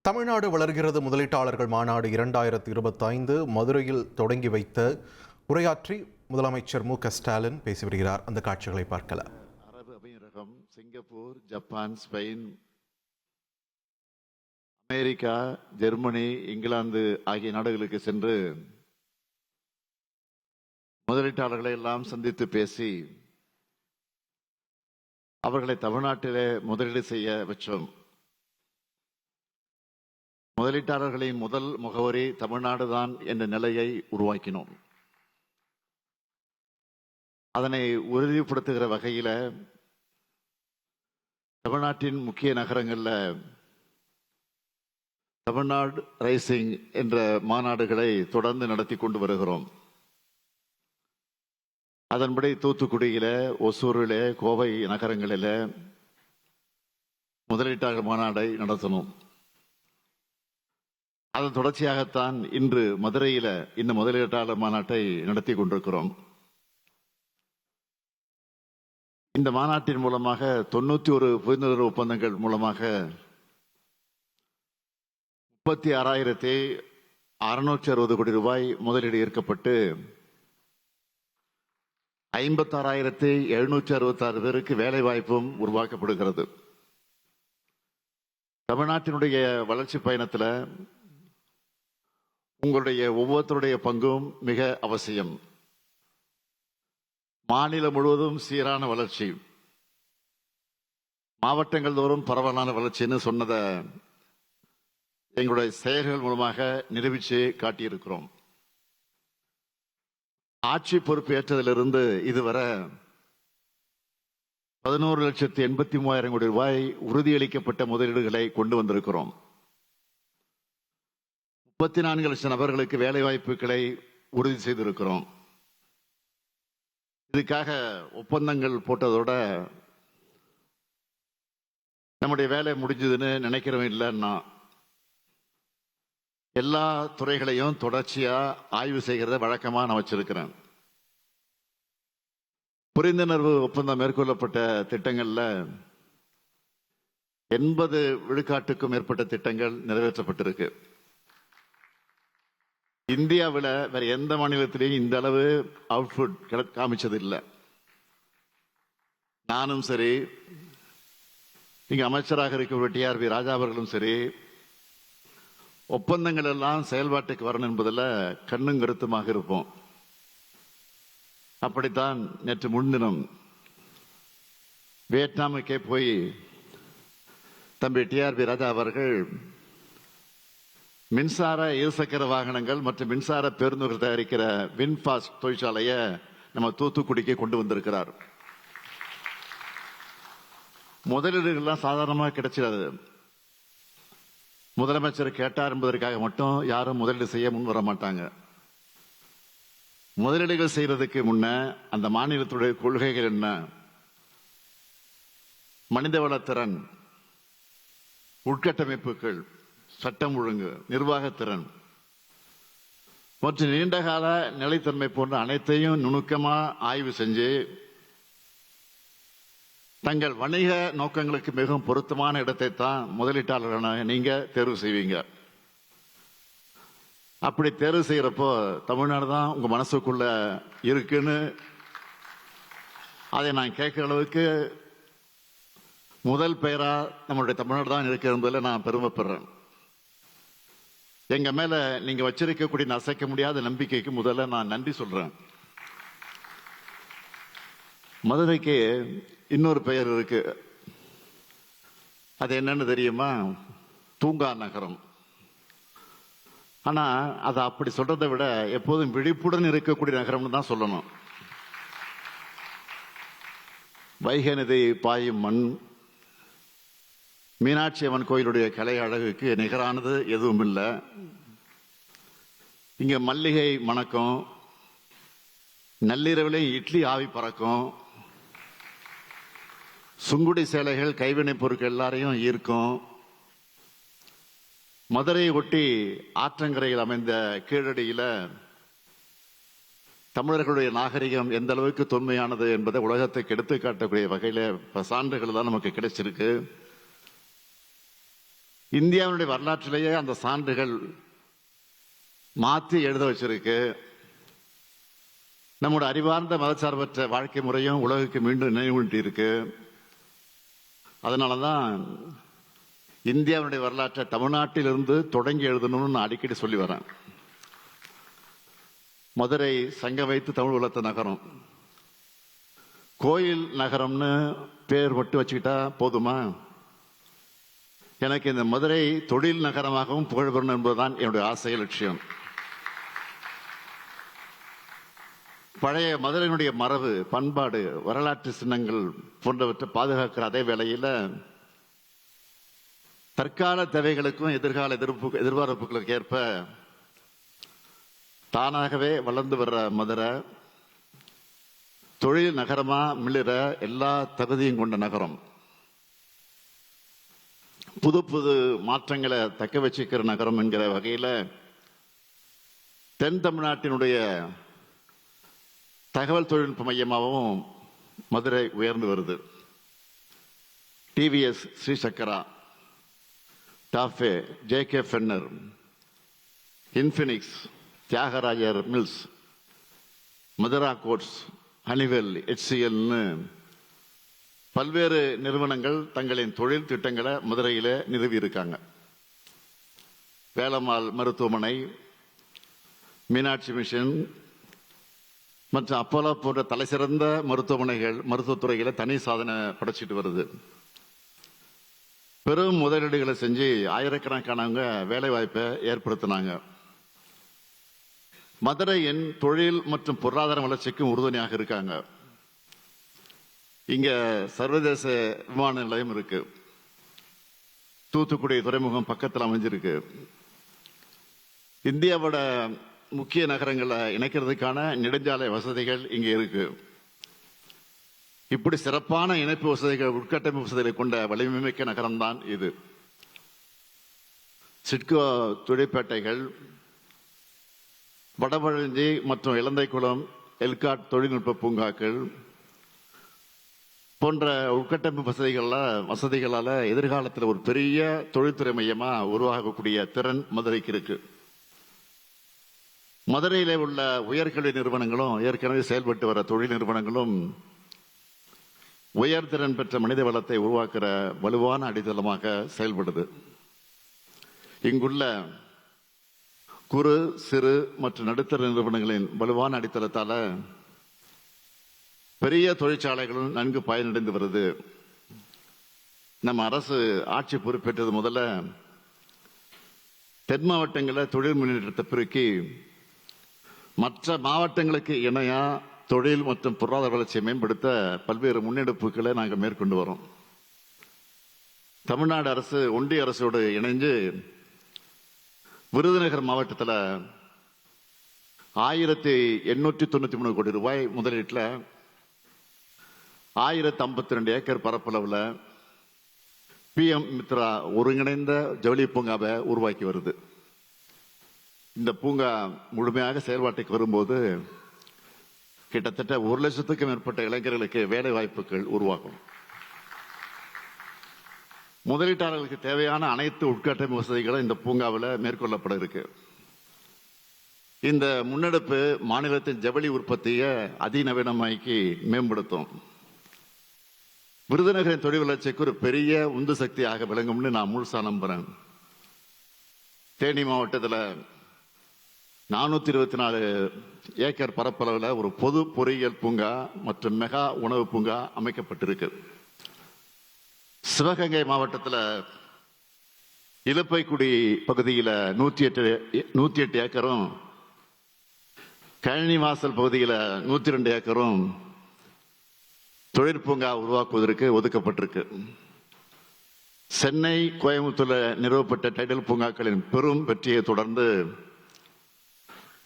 தமிழ்நாடு வளர்கிறது முதலீட்டாளர்கள் மாநாடு 2025 மதுரையில் தொடங்கி வைத்த உரையாற்றி முதலமைச்சர் மு.க.ஸ்டாலின் பேசி வருகிறார். அந்த காட்சிகளை பார்க்கலாம். அரபு அமீரகம், Singapore, Japan, Spain, America, Germany, England ஆகிய நாடுகளுக்கு சென்று முதலீட்டாளர்களை எல்லாம் சந்தித்து பேசி அவர்களை தமிழ்நாட்டிலே முதலீடு செய்ய வச்சோம். முதலீட்டாளர்களின் முதல் முகவரி தமிழ்நாடு தான் என்ற நிலையை உருவாக்கினோம். அதனை உறுதிப்படுத்துகிற வகையில் தமிழ்நாட்டின் முக்கிய நகரங்களில் தமிழ்நாடு ரைசிங் என்ற மாநாடுகளை தொடர்ந்து நடத்தி கொண்டு வருகிறோம். அதன்படி தூத்துக்குடியில, ஒசூரில், கோவை நகரங்களில் முதலீட்டாளர் மாநாடை நடத்தணும். அதன் தொடர்ச்சியாகத்தான் இன்று மதுரையில இந்த முதலீட்டாளர் மாநாட்டை நடத்தி கொண்டிருக்கிறோம். இந்த மாநாட்டின் மூலமாக 91 புரிந்துணர்வு ஒப்பந்தங்கள் மூலமாக 36,660 கோடி ரூபாய் முதலீடு ஈர்க்கப்பட்டு 56,766 பேருக்கு வேலை வாய்ப்பும் உருவாக்கப்படுகிறது. தமிழ்நாட்டினுடைய வளர்ச்சி பயணத்தில் உங்களுடைய ஒவ்வொருத்தருடைய பங்கும் மிக அவசியம். மாநிலம் முழுவதும் சீரான வளர்ச்சி, மாவட்டங்கள் தோறும் பரவலான வளர்ச்சின்னு சொன்னதை எங்களுடைய செயல்கள் மூலமாக நிரூபித்து காட்டியிருக்கிறோம். ஆட்சி பொறுப்பு ஏற்றதிலிருந்து இதுவரை 11,83,000 கோடி ரூபாய் உறுதியளிக்கப்பட்ட முதலீடுகளை கொண்டு வந்திருக்கிறோம். 34 லட்சம் நபர்களுக்கு வேலை வாய்ப்புகளை உறுதி செய்திருக்கிறோம். இதுக்காக ஒப்பந்தங்கள் போட்டதோட நம்முடைய வேலை முடிஞ்சதுன்னு நினைக்கிறவங்க இல்லைன்னா எல்லா துறைகளையும் தொடர்ச்சியா ஆய்வு செய்கிறத வழக்கமா நான் வச்சிருக்கிறேன். புரிந்துணர்வு ஒப்பந்தம் மேற்கொள்ளப்பட்ட திட்டங்கள்ல 80 விழுக்காட்டுக்கும் மேற்பட்ட திட்டங்கள் நிறைவேற்றப்பட்டிருக்கு. இந்தியாவில் வேற எந்த மாநிலத்திலையும் இந்த அளவு அவுட்புட் காமிச்சது இல்லை. நானும் சரி, இங்க அமைச்சராக இருக்கிற டிஆர்பி ராஜா அவர்களும் சரி, ஒப்பந்தங்கள் எல்லாம் செயல்பாட்டுக்கு வரணும் என்பதில் கண்ணும் கருத்துமாக இருப்போம். அப்படித்தான் நேற்று முன்தினம் வியட்நாமுக்கே போய் தம்பி டிஆர்பி ராஜா அவர்கள் மின்சார இருசக்கர வாகனங்கள் மற்றும் மின்சார பேருந்துகள் தயாரிக்கிற வின்பாஸ்ட் தொழிற்சாலையை நம்ம தூத்துக்குடிக்கு கொண்டு வந்திருக்கிறார். முதலீடுகள்லாம் சாதாரணமாக கிடைச்சிடாது. முதலமைச்சர் கேட்டார் என்பதற்காக மட்டும் யாரும் முதலீடு செய்ய முன் வர மாட்டாங்க. முதலீடுகள் செய்யறதுக்கு முன்ன அந்த மாநிலத்துடைய கொள்கைகள் என்ன, மனிதவளத்திறன், உட்கட்டமைப்புகள், சட்டம் ஒழுங்கு, நிர்வாகத்திறன் மற்றும் நீண்டகால நிலைத்தன்மை போன்ற அனைத்தையும் நுணுக்கமா ஆய்வு செஞ்சு தங்கள் வணிக நோக்கங்களுக்கு மிகவும் பொருத்தமான இடத்தை தான் முதலீட்டாளரான நீங்க தேர்வு செய்வீங்க. அப்படி தேர்வு செய்யறப்போ தமிழ்நாடு தான் உங்க மனசுக்குள்ள இருக்குன்னு அதை நான் கேட்கிற அளவுக்கு முதல் பெயரா நம்மளுடைய தமிழ்நாடு தான் இருக்கு என்பதில் நான் பெருமைப்படுறேன். எங்க மேல நீங்க வச்சிருக்கக்கூடிய அசைக்க முடியாத நம்பிக்கைக்கு முதல்ல நான் நன்றி சொல்றேன். மதுரைக்கு இன்னொரு பெயர் இருக்கு. அது என்னன்னு தெரியுமா? தூங்கா நகரம். ஆனா அதை அப்படி சொல்றதை விட எப்போதும் விழிப்புடன் இருக்கக்கூடிய நகரம்னு தான் சொல்லணும். வைகை நதி பாயும் மண், மீனாட்சி அம்மன் கோயிலுடைய கலை அழகுக்கு நிகரானது எதுவும் இல்லை. இங்க மல்லிகை மணக்கும், நள்ளிரவிலே இட்லி ஆவி பறக்கும், சுங்குடி சேலைகள் கைவினை பொருட்கள் எல்லாரையும் ஈர்க்கும். மதுரையை ஒட்டி ஆற்றங்கரையில் அமைந்த கீழடியில தமிழர்களுடைய நாகரிகம் எந்த அளவுக்கு தொன்மையானது என்பதை உலகத்துக்கு எடுத்து காட்டக்கூடிய வகையில சான்றுகள் தான் நமக்கு கிடைச்சிருக்கு. இந்தியாவுடைய வரலாற்றிலேயே அந்த சான்றுகள் மாற்றி எழுத வச்சிருக்கு. நம்முடைய அறிவார்ந்த மதச்சார்பற்ற வாழ்க்கை முறையும் உலகுக்கு மீண்டும் நினைவூட்டி இருக்கு. அதனாலதான் இந்தியாவுடைய வரலாற்றை தமிழ்நாட்டிலிருந்து தொடங்கி எழுதணும்னு நான் அடிக்கடி சொல்லி வரேன். மதுரை சங்க வைத்து தமிழ் வளர்த்த நகரம், கோயில் நகரம்னு பேர் மட்டும் வச்சுக்கிட்டா போதுமா? எனக்கு இந்த மதுரை தொழில் நகரமாகவும் புகழ் பெறணும் என்பதுதான் என்னுடைய ஆசை, லட்சியம். பழைய மதுரையினுடைய மரபு, பண்பாடு, வரலாற்று சின்னங்கள் போன்றவற்றை பாதுகாக்கிற அதே வேளையில் தற்கால தேவைகளுக்கும் எதிர்கால எதிர்பார்ப்புகளுக்கு ஏற்ப தானாகவே வளர்ந்து வர்ற மதுரை தொழில் நகரமா மிளிர எல்லா தகுதியும் கொண்ட நகரம். புது புது மாற்றங்களை தக்க வச்சுக்கிற நகரம் என்கிற வகையில் தென் தமிழ்நாட்டினுடைய தகவல் தொழில்நுட்ப மையமாகவும் மதுரை உயர்ந்து வருது. டிவிஎஸ் ஸ்ரீ சக்கரா, டாஃபே, ஜேகே ஃபென்னர், இன்ஃபினிக்ஸ், தியாகராஜர் மில்ஸ், மதுரா கோட்ஸ், ஹனிவெல், HCLன்னு பல்வேறு நிறுவனங்கள் தங்களின் தொழில் திட்டங்களை மதுரையில் நிறுவி இருக்காங்க. வேலம்மாள் மருத்துவமனை, மீனாட்சி மிஷன் மற்றும் அப்போலோ போன்ற தலைசிறந்த மருத்துவமனைகள் மருத்துவத்துறைகளை தனி சாதனை படைச்சிட்டு வருது. பெரும் முதலீடுகளை செஞ்சு ஆயிரக்கணக்கானவங்க வேலை வாய்ப்பை ஏற்படுத்தினாங்க. மதுரையின் தொழில் மற்றும் பொருளாதார வளர்ச்சிக்கும் உறுதுணையாக இருக்காங்க. இங்க சர்வதேச விமான நிலையம் இருக்கு. தூத்துக்குடி துறைமுகம் பக்கத்தில் அமைஞ்சிருக்கு. இந்தியாவோட முக்கிய நகரங்களை இணைக்கிறதுக்கான நெடுஞ்சாலை வசதிகள் இங்க இருக்கு. இப்படி சிறப்பான இணைப்பு வசதிகள், உட்கட்டமைப்பு வசதிகளை கொண்ட வலிமைமிக்க நகரம்தான் இது. சிட்கோ தொழிற்பேட்டைகள், வடபழஞ்சி மற்றும் இலந்தைக்குளம் எல்காட் தொழில்நுட்ப பூங்காக்கள் போன்ற உட்கட்டமைப்பு வசதிகளால எதிர்காலத்தில் ஒரு பெரிய தொழில்துறை மையமா உருவாகக்கூடிய திறன் மதுரைக்கு இருக்கு. மதுரையிலே உள்ள உயர்கல்வி நிறுவனங்களும் ஏற்கனவே செயல்பட்டு வர தொழில் நிறுவனங்களும் உயர்திறன் பெற்ற மனித வளத்தை உருவாக்குற வலுவான அடித்தளமாக செயல்படுது. இங்குள்ள குறு, சிறு மற்றும் நடுத்தர நிறுவனங்களின் வலுவான அடித்தளத்தால பெரிய தொழிற்சாலைகளும் நன்கு பயனடைந்து வருது. நம்ம அரசு ஆட்சி பொறுப்பேற்றது முதல்ல தென் மாவட்டங்களில் தொழில் முன்னேற்றத்தை பெருக்கி மற்ற மாவட்டங்களுக்கு இணையா தொழில் மற்றும் பொருளாதார வளர்ச்சியை மேம்படுத்த பல்வேறு முன்னெடுப்புகளை நாங்கள் மேற்கொண்டு வரோம். தமிழ்நாடு அரசு ஒன்றிய அரசோடு இணைஞ்சு விருதுநகர் மாவட்டத்தில் 1893 கோடி ரூபாய் முதலீட்டில் 1052 ஏக்கர் பரப்பளவில் PM மித்ரா ஒருங்கிணைந்த ஜவுளி பூங்காவை உருவாக்கி வருது. இந்த பூங்கா முழுமையாக செயல்பாட்டுக்கு வரும்போது கிட்டத்தட்ட 1 லட்சத்துக்கும் மேற்பட்ட இளைஞர்களுக்கு வேலை வாய்ப்புகள் உருவாகும். முதலீட்டாளர்களுக்கு தேவையான அனைத்து உட்கட்டமைப்பு வசதிகளும் இந்த பூங்காவில் மேற்கொள்ளப்பட இருக்கு. இந்த முன்னெடுப்பு மாநிலத்தின் ஜவுளி உற்பத்தியை அதிநவீனமாக்கி மேம்படுத்தும். விருதுநகரின் தொழில் வளர்ச்சிக்கு ஒரு பெரிய உந்து சக்தியாக விளங்கும்னு நான் முழுசா நம்புறேன். தேனி மாவட்டத்தில் 424 ஏக்கர் பரப்பளவில் ஒரு பொது பொறியியல் பூங்கா மற்றும் மெகா உணவு பூங்கா அமைக்கப்பட்டிருக்கு. சிவகங்கை மாவட்டத்தில் இலுப்பைக்குடி பகுதியில் 108 ஏக்கரும், கழனிவாசல் பகுதியில் 102 ஏக்கரும் தொழிற்பூங்கா உருவாக்குவதற்கு ஒதுக்கப்பட்டிருக்கு. சென்னை, கோயம்புத்தூரில் நிறுவப்பட்ட டைடல் பூங்காக்களின் பெரும் வெற்றியை தொடர்ந்து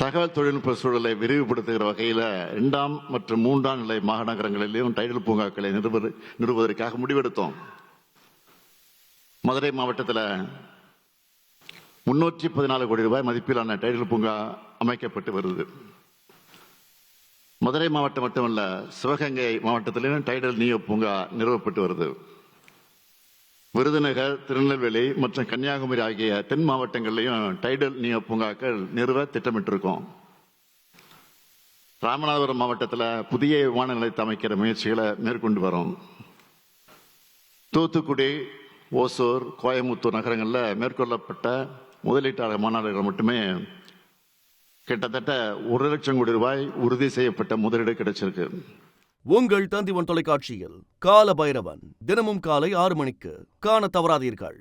தகவல் தொழில்நுட்ப சூழலை விரிவுபடுத்துகிற வகையில் 2ஆம் மற்றும் 3ஆம் நிலை மாநகரங்களிலும் டைடல் பூங்காக்களை நிறுவுவதற்காக முடிவெடுத்தோம். மதுரை மாவட்டத்தில் 314 கோடி ரூபாய் மதிப்பிலான டைடல் பூங்கா அமைக்கப்பட்டு வருது. மதுரை மாவட்டம் மட்டுமல்ல, சிவகங்கை மாவட்டத்திலும் டைடல் நியோ பூங்கா நிறுவப்பட்டு வருது. விருதுநகர், திருநெல்வேலி மற்றும் கன்னியாகுமரி ஆகிய தென் மாவட்டங்கள்லையும் டைடல் நியோ பூங்காக்கள் நிறுவ திட்டமிட்டிருக்கோம். ராமநாதபுரம் மாவட்டத்தில் புதிய விமான நிலையத்தை அமைக்கிற முயற்சிகளை மேற்கொண்டு வரோம். தூத்துக்குடி, ஓசூர், கோயம்புத்தூர் நகரங்களில் மேற்கொள்ளப்பட்ட முதலீட்டாளர் மாநாடுகள் மட்டுமே கிட்டத்தட்ட 1 லட்சம் கோடி ரூபாய் உறுதி செய்யப்பட்ட முதலீடு கிடைச்சிருக்கு. உங்கள் தந்திவன் தொலைக்காட்சியில் கால பைரவன் தினமும் காலை 6 மணிக்கு காண தவறாதீர்கள்.